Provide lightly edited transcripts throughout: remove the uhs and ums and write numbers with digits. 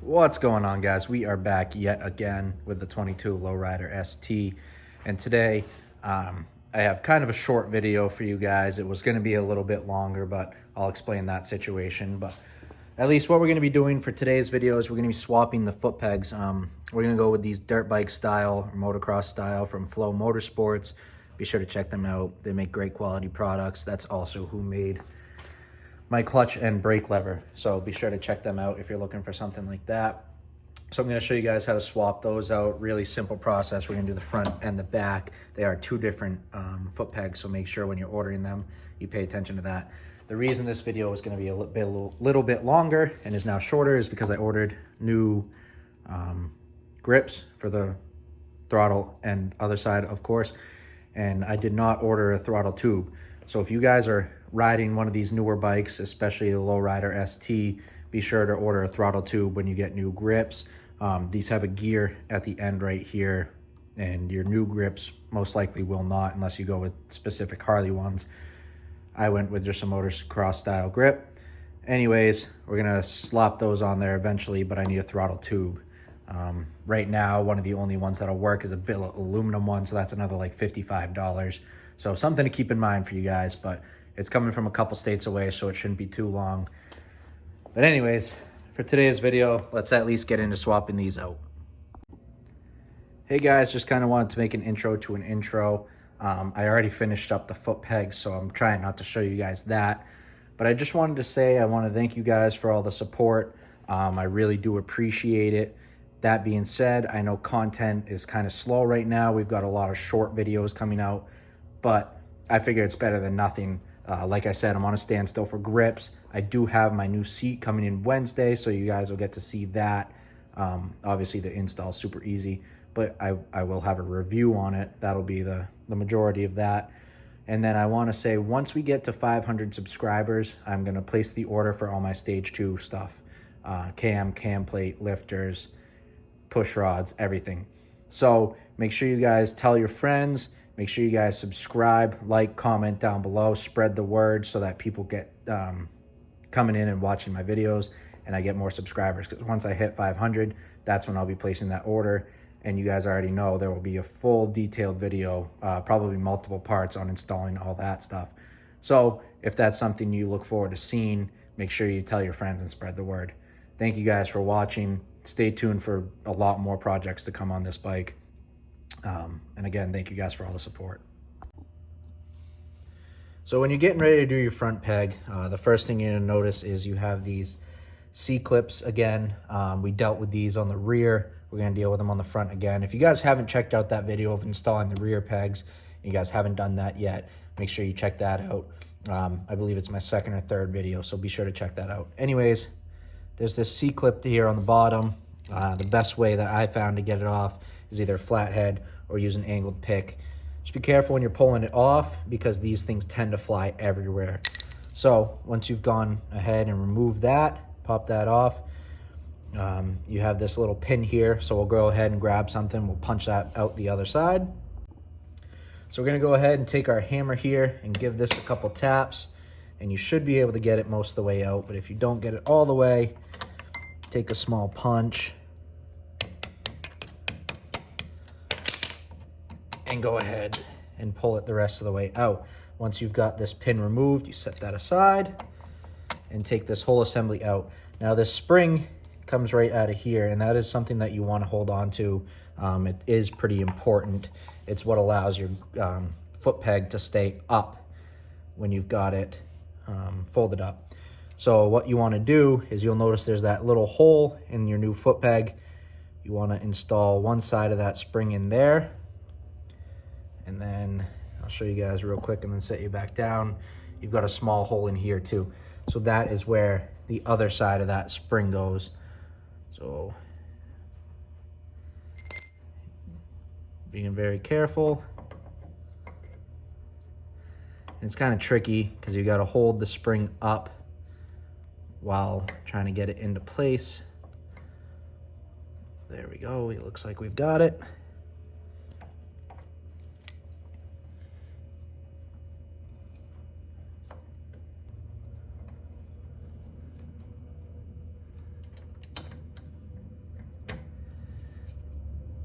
What's going on, guys? We are back yet again with the 22 Lowrider ST, and today I have kind of a short video for you guys. It was going to be a little bit longer, but I'll explain that situation. But at least what we're going to be doing for today's video is we're going to be swapping the foot pegs. We're going to go with these dirt bike style, or motocross style from Flow Motorsports. Be sure to check them out. They make great quality products. That's also who made my clutch and brake lever, so be sure to check them out if you're looking for something like that. So I'm going to show you guys how to swap those out. Really simple process. We're going to do the front and the back. They are two different foot pegs, so make sure when you're ordering them you pay attention to that. The reason this video is going to be a little bit longer and is now shorter is because I ordered new grips for the throttle and other side, of course, and I did not order a throttle tube. So if you guys are riding one of these newer bikes, especially the Lowrider ST, be sure to order a throttle tube when you get new grips. These have a gear at the end right here, and your new grips most likely will not unless you go with specific Harley ones. I went with just a motocross style grip. Anyways, we're gonna slop those on there eventually, but I need a throttle tube. Right now, one of the only ones that'll work is a billet aluminum one, so that's another like $55. So something to keep in mind for you guys, but it's coming from a couple states away, so it shouldn't be too long. But anyways, for today's video, let's at least get into swapping these out. Hey guys, just kind of wanted to make an intro to an intro. I already finished up the foot pegs, so I'm trying not to show you guys that. But I just wanted to say I want to thank you guys for all the support. I really do appreciate it. That being said, I know content is kind of slow right now. We've got a lot of short videos coming out, but I figure it's better than nothing. Like I said, I'm on a standstill for grips. I do have my new seat coming in Wednesday, so you guys will get to see that. Obviously, the install is super easy, but I will have a review on it. That'll be the majority of that. And then I want to say, once we get to 500 subscribers, I'm going to place the order for all my Stage 2 stuff. Cam plate, lifters, push rods, everything. So make sure you guys tell your friends. Make sure you guys subscribe, like, comment down below, spread the word so that people get coming in and watching my videos and I get more subscribers. Because once I hit 500, that's when I'll be placing that order. And you guys already know there will be a full detailed video, probably multiple parts on installing all that stuff. So if that's something you look forward to seeing, make sure you tell your friends and spread the word. Thank you guys for watching. Stay tuned for a lot more projects to come on this bike. And again, thank you guys for all the support. So when you're getting ready to do your front peg, the first thing you're gonna notice is you have these C-clips again. We dealt with these on the rear. We're gonna deal with them on the front again. If you guys haven't checked out that video of installing the rear pegs, you guys haven't done that yet, make sure you check that out. I believe it's my second or third video, so be sure to check that out. Anyways, there's this C-clip here on the bottom. The best way that I found to get it off is either a flathead or use an angled pick. Just be careful when you're pulling it off because these things tend to fly everywhere. So once you've gone ahead and removed that, pop that off, you have this little pin here. So we'll go ahead and grab something. We'll punch that out the other side. So we're gonna go ahead and take our hammer here and give this a couple taps, and you should be able to get it most of the way out. But if you don't get it all the way, take a small punch and go ahead and pull it the rest of the way out. Once you've got this pin removed, you set that aside and take this whole assembly out. Now this spring comes right out of here, and that is something that you want to hold on to. It is pretty important. It's what allows your foot peg to stay up when you've got it folded up. So what you want to do is, you'll notice there's that little hole in your new foot peg. You want to install one side of that spring in there, and then I'll show you guys real quick and then set you back down. You've got a small hole in here too. So that is where the other side of that spring goes. So being very careful. And it's kind of tricky because you got to hold the spring up while trying to get it into place. There we go. It looks like we've got it.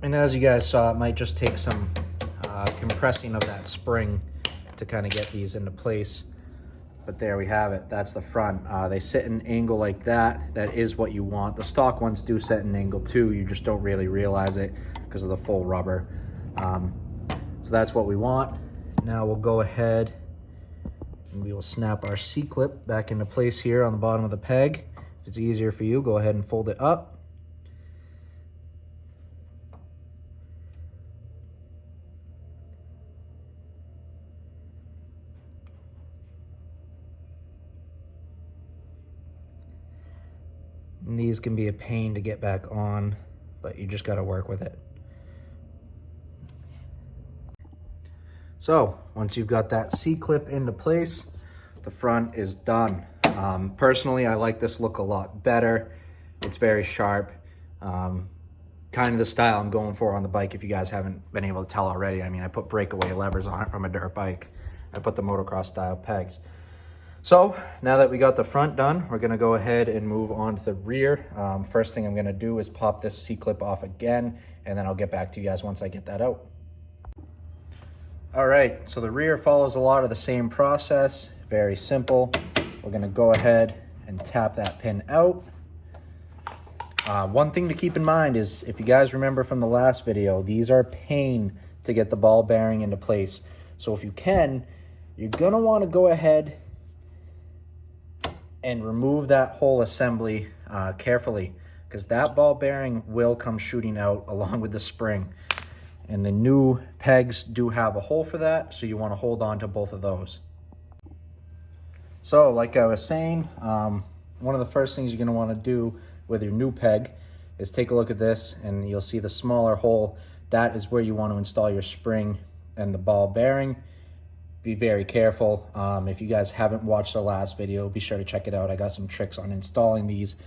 And as you guys saw, it might just take some compressing of that spring to kind of get these into place. But there we have it. That's the front. They sit in an angle like that. That is what you want. The stock ones do set in an angle too. You just don't really realize it because of the full rubber. So that's what we want. Now we'll go ahead and we will snap our C-clip back into place here on the bottom of the peg. If it's easier for you, go ahead and fold it up. And these can be a pain to get back on, but you just got to work with it. So once you've got that C-clip into place, the front is done. Personally, I like this look a lot better. It's very sharp. Kind of the style I'm going for on the bike, if you guys haven't been able to tell already. I mean, I put breakaway levers on it from a dirt bike. I put the motocross style pegs. So now that we got the front done, we're gonna go ahead and move on to the rear. First thing I'm gonna do is pop this C-clip off again, and then I'll get back to you guys once I get that out. All right, so the rear follows a lot of the same process, very simple. We're gonna go ahead and tap that pin out. One thing to keep in mind is, if you guys remember from the last video, these are a pain to get the ball bearing into place. So if you can, you're gonna wanna go ahead and remove that whole assembly carefully, because that ball bearing will come shooting out along with the spring. And the new pegs do have a hole for that, so you want to hold on to both of those. So like I was saying, one of the first things you're going to want to do with your new peg is take a look at this, and you'll see the smaller hole. That is where you want to install your spring and the ball bearing. Be very careful. If you guys haven't watched the last video, be sure to check it out. I got some tricks on installing these,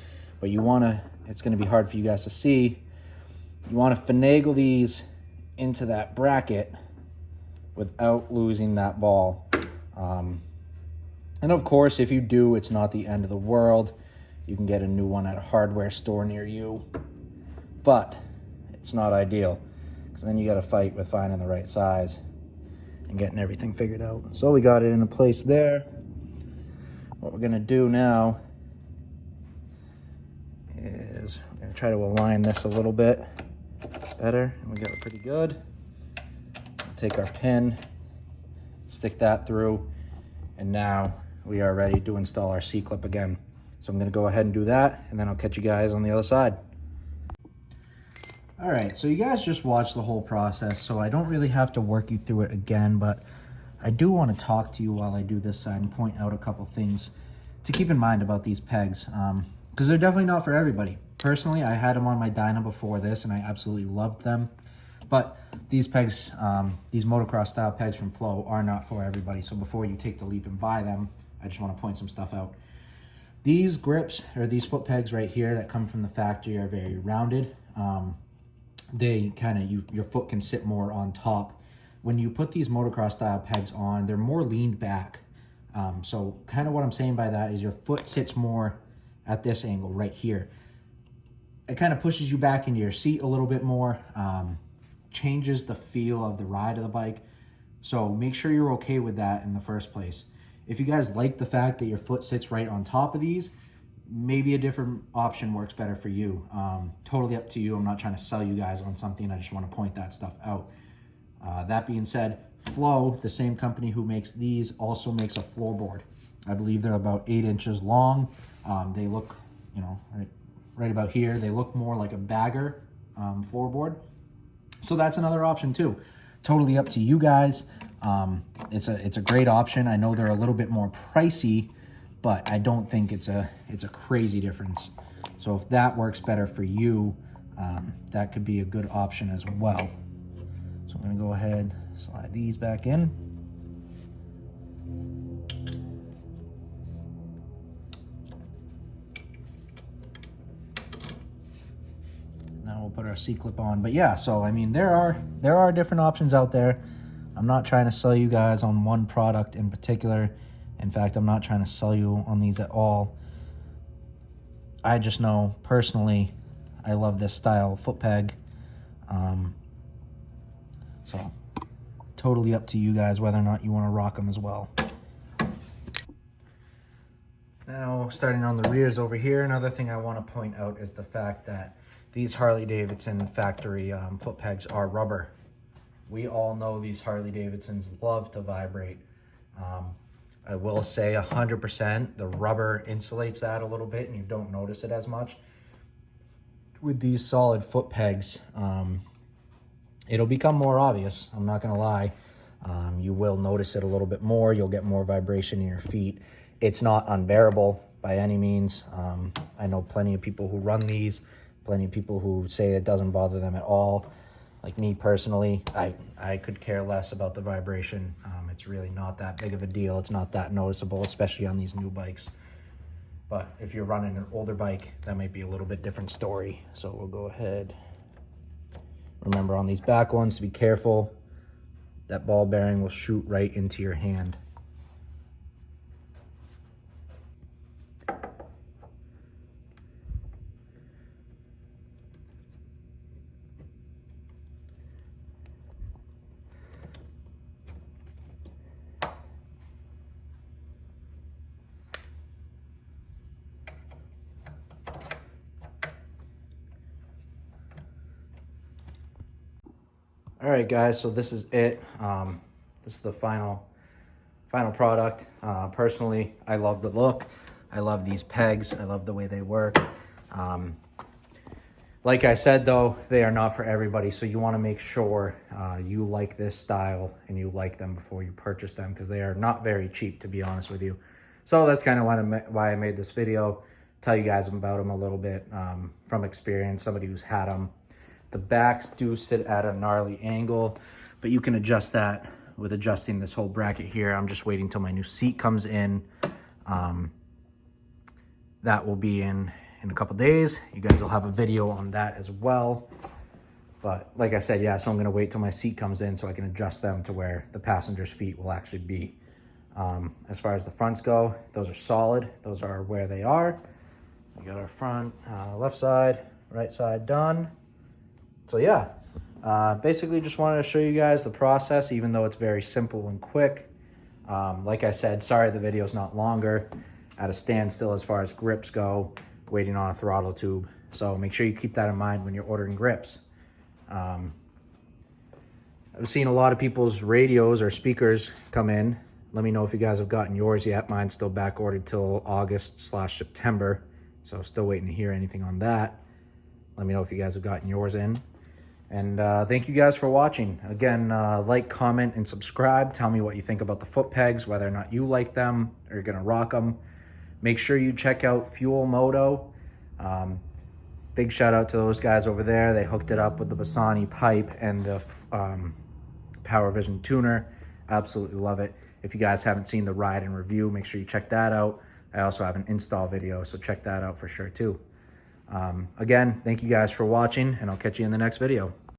but you want to, it's going to be hard for you guys to see. You want to finagle these into that bracket without losing that ball. And of course, if you do, it's not the end of the world. You can get a new one at a hardware store near you, but it's not ideal, because then you got to fight with finding the right size and getting everything figured out. So we got it in place there. What we're gonna do now is we're gonna try to align this a little bit better. We got it pretty good. Take our pin, stick that through, and now we are ready to install our C-clip again. So I'm gonna go ahead and do that, and then I'll catch you guys on the other side. All right, so you guys just watched the whole process, so I don't really have to work you through it again, but I do want to talk to you while I do this side and point out a couple things to keep in mind about these pegs, because they're definitely not for everybody. Personally, I had them on my Dyna before this, and I absolutely loved them, but these pegs, these motocross style pegs from Flow, are not for everybody. So before you take the leap and buy them, I just want to point some stuff out. These grips, or these foot pegs right here that come from the factory, are very rounded. They kind of, your foot can sit more on top. When you put these motocross style pegs on, they're more leaned back. So kind of what I'm saying by that is your foot sits more at this angle right here. It kind of pushes you back into your seat a little bit more, changes the feel of the ride of the bike. So make sure you're okay with that in the first place. If you guys like the fact that your foot sits right on top of these, maybe a different option works better for you. Totally up to you. I'm not trying to sell you guys on something. I just want to point that stuff out. That being said, Flow, the same company who makes these, also makes a floorboard. I believe they're about 8 inches long. They look, you know, right about here. They look more like a bagger floorboard. So that's another option too. Totally up to you guys. It's a great option. I know they're a little bit more pricey, but I don't think it's a crazy difference. So if that works better for you, that could be a good option as well. So I'm gonna go ahead, slide these back in. Now we'll put our C-clip on. But yeah, so I mean, there are different options out there. I'm not trying to sell you guys on one product in particular. In fact, I'm not trying to sell you on these at all. I just know personally, I love this style foot peg. So totally up to you guys whether or not you want to rock them as well. Now, starting on the rears over here, another thing I want to point out is the fact that these Harley-Davidson factory foot pegs are rubber. We all know these Harley-Davidsons love to vibrate. I will say 100%, the rubber insulates that a little bit and you don't notice it as much. With these solid foot pegs, it'll become more obvious, I'm not gonna lie. You will notice it a little bit more, you'll get more vibration in your feet. It's not unbearable by any means. I know plenty of people who run these, plenty of people who say it doesn't bother them at all. Like me personally, I could care less about the vibration. It's really not that big of a deal. It's not that noticeable, especially on these new bikes. But if you're running an older bike, that might be a little bit different story. So we'll go ahead. Remember on these back ones to be careful. That ball bearing will shoot right into your hand. All right, guys, so this is it. This is the final product. Personally, I love the look. I love these pegs. I love the way they work. Like I said, though, they are not for everybody, so you want to make sure you like this style and you like them before you purchase them, because they are not very cheap, to be honest with you. So that's kind of why I made this video, tell you guys about them a little bit from experience, somebody who's had them. The backs do sit at a gnarly angle, but you can adjust that with adjusting this whole bracket here. I'm just waiting till my new seat comes in. That will be in a couple days. You guys will have a video on that as well. But like I said, yeah, so I'm gonna wait till my seat comes in so I can adjust them to where the passenger's feet will actually be. As far as the fronts go, those are solid. Those are where they are. We got our front, left side, right side done. So yeah, basically just wanted to show you guys the process, even though it's very simple and quick. Like I said, sorry the video's not longer. At a standstill as far as grips go, waiting on a throttle tube. So make sure you keep that in mind when you're ordering grips. I've seen a lot of people's radios or speakers come in. Let me know if you guys have gotten yours yet. Mine's still back ordered till August/September. So still waiting to hear anything on that. Let me know if you guys have gotten yours in. And thank you guys for watching. Again, like, comment, and subscribe. Tell me what you think about the foot pegs, whether or not you like them or you're gonna rock them. Make sure you check out Fuel Moto. Big shout out to those guys over there. They hooked it up with the Bassani pipe and the Power Vision tuner. Absolutely love it. If you guys haven't seen the ride and review, make sure you check that out. I also have an install video, so check that out for sure too. Again, thank you guys for watching, and I'll catch you in the next video.